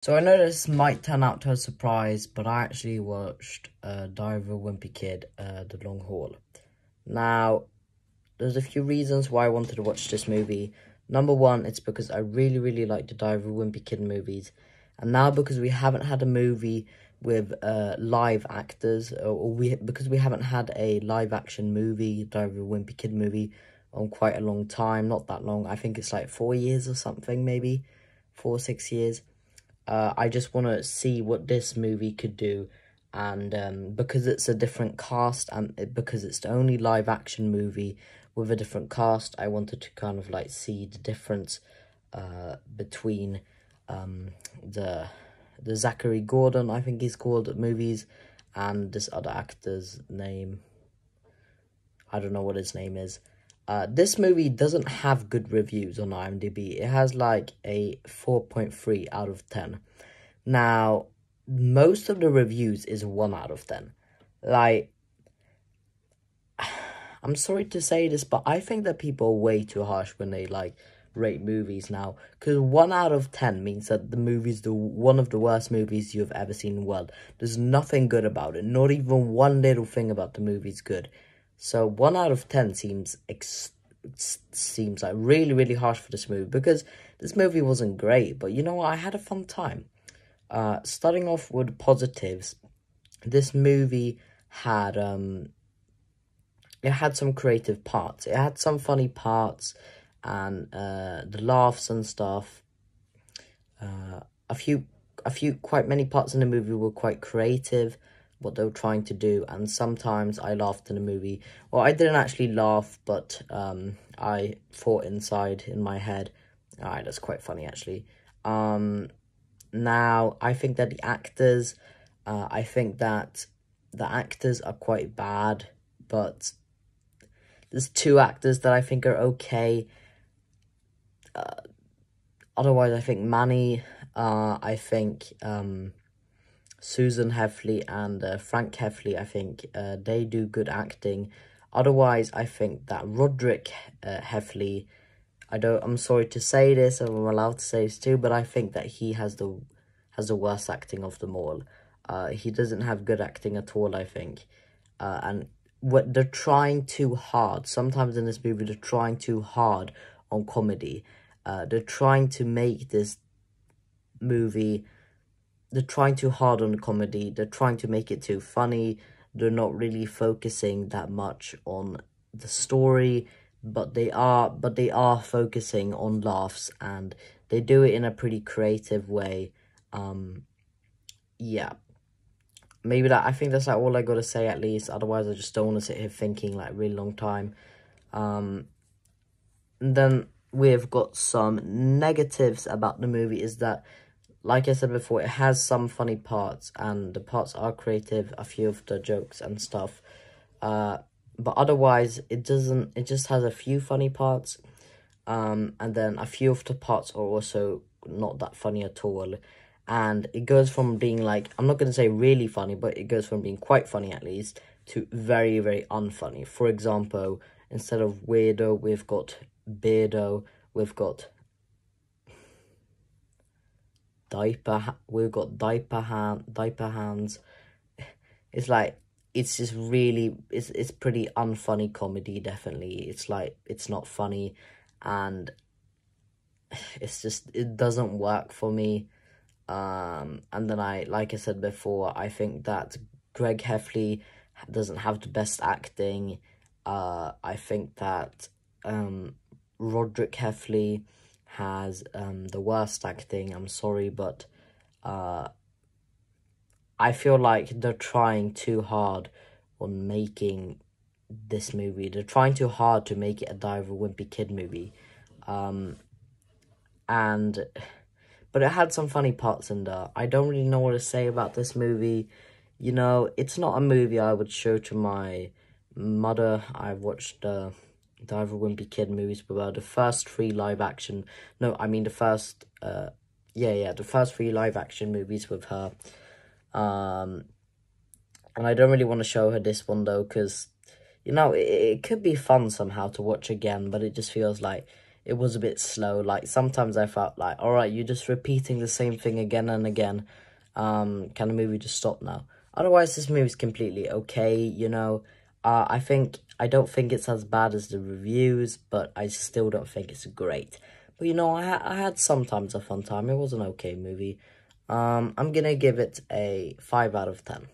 So I know this might turn out to a surprise, but I actually watched Diary of a Wimpy Kid, The Long Haul. Now, there's a few reasons why I wanted to watch this movie. Number one, it's because I really like the Diary of a Wimpy Kid movies. And now because we haven't had a movie with live actors, because we haven't had a live action movie, Diary of a Wimpy Kid movie, on quite a long time. Not that long. I think it's like 4 years or something, maybe. 4 or 6 years. I just want to see what this movie could do, and because it's a different cast and because it's the only live action movie with a different cast, I wanted to kind of like see the difference between the Zachary Gordon, I think he's called, movies, and this other actor's name. I don't know what his name is. This movie doesn't have good reviews on IMDb. It has like a 4.3 out of 10. Now, most of the reviews is 1 out of 10. Like, I'm sorry to say this, but I think that people are way too harsh when they like rate movies now. Because 1 out of 10 means that the movie's one of the worst movies you've ever seen in the world. There's nothing good about it. Not even one little thing about the movie's good. So 1 out of 10 seems like really harsh for this movie, because this movie wasn't great, but you know what, I had a fun time. Starting off with positives, this movie had it had some creative parts. It had some funny parts, and the laughs and stuff. Quite many parts in the movie were quite creative, what they were trying to do, and sometimes I laughed in the movie. Well, I didn't actually laugh, but I thought inside in my head. Alright, that's quite funny actually. Now, I think that the actors are quite bad, but there's 2 actors that I think are okay. Otherwise, I think Manny, I think Susan Heffley and Frank Heffley, I think they do good acting. Otherwise, I think that Roderick Heffley, I'm sorry to say this, I'm allowed to say this too, but I think that he has the worst acting of them all. He doesn't have good acting at all, I think. And what they're trying too hard. Sometimes in this movie, they're trying too hard on comedy. They're trying to make this movie. They're trying too hard on the comedy. They're trying to make it too funny. They're not really focusing that much on the story, but they are focusing on laughs, and they do it in a pretty creative way. Yeah. Maybe I think that's like all I gotta say, at least. Otherwise, I just don't want to sit here thinking like a really long time. And then we've got some negatives about the movie, is that, like I said before, it has some funny parts, and the parts are creative, a few of the jokes and stuff. But otherwise, it just has a few funny parts. And then a few of the parts are also not that funny at all. And it goes from being like, I'm not going to say really funny, but it goes from being quite funny at least, to very unfunny. For example, instead of weirdo, we've got beardo, we've got diaper hands. It's like, it's just really, it's pretty unfunny comedy, definitely. It's like, it's not funny, and it's just, it doesn't work for me. And then like I said before, I think that Greg Heffley doesn't have the best acting. I think that Roderick Heffley has the worst acting. I'm sorry, but I feel like they're trying too hard on making this movie. They're trying too hard to make it a Diary of a Wimpy Kid movie. But it had some funny parts in there. I don't really know what to say about this movie. You know, it's not a movie I would show to my mother. I've watched the Diary of a Wimpy Kid movies before. The first 3 live action... No, I mean the first... the first 3 live action movies with her. And I don't really want to show her this one, though, because, you know, it could be fun somehow to watch again, but it just feels like it was a bit slow. Like, sometimes I felt like, alright, you're just repeating the same thing again and again. Can the movie just stop now? Otherwise, this movie's completely okay, you know. I don't think it's as bad as the reviews, but I still don't think it's great. But, you know, I had sometimes a fun time. It was an okay movie. I'm gonna give it a 5 out of 10.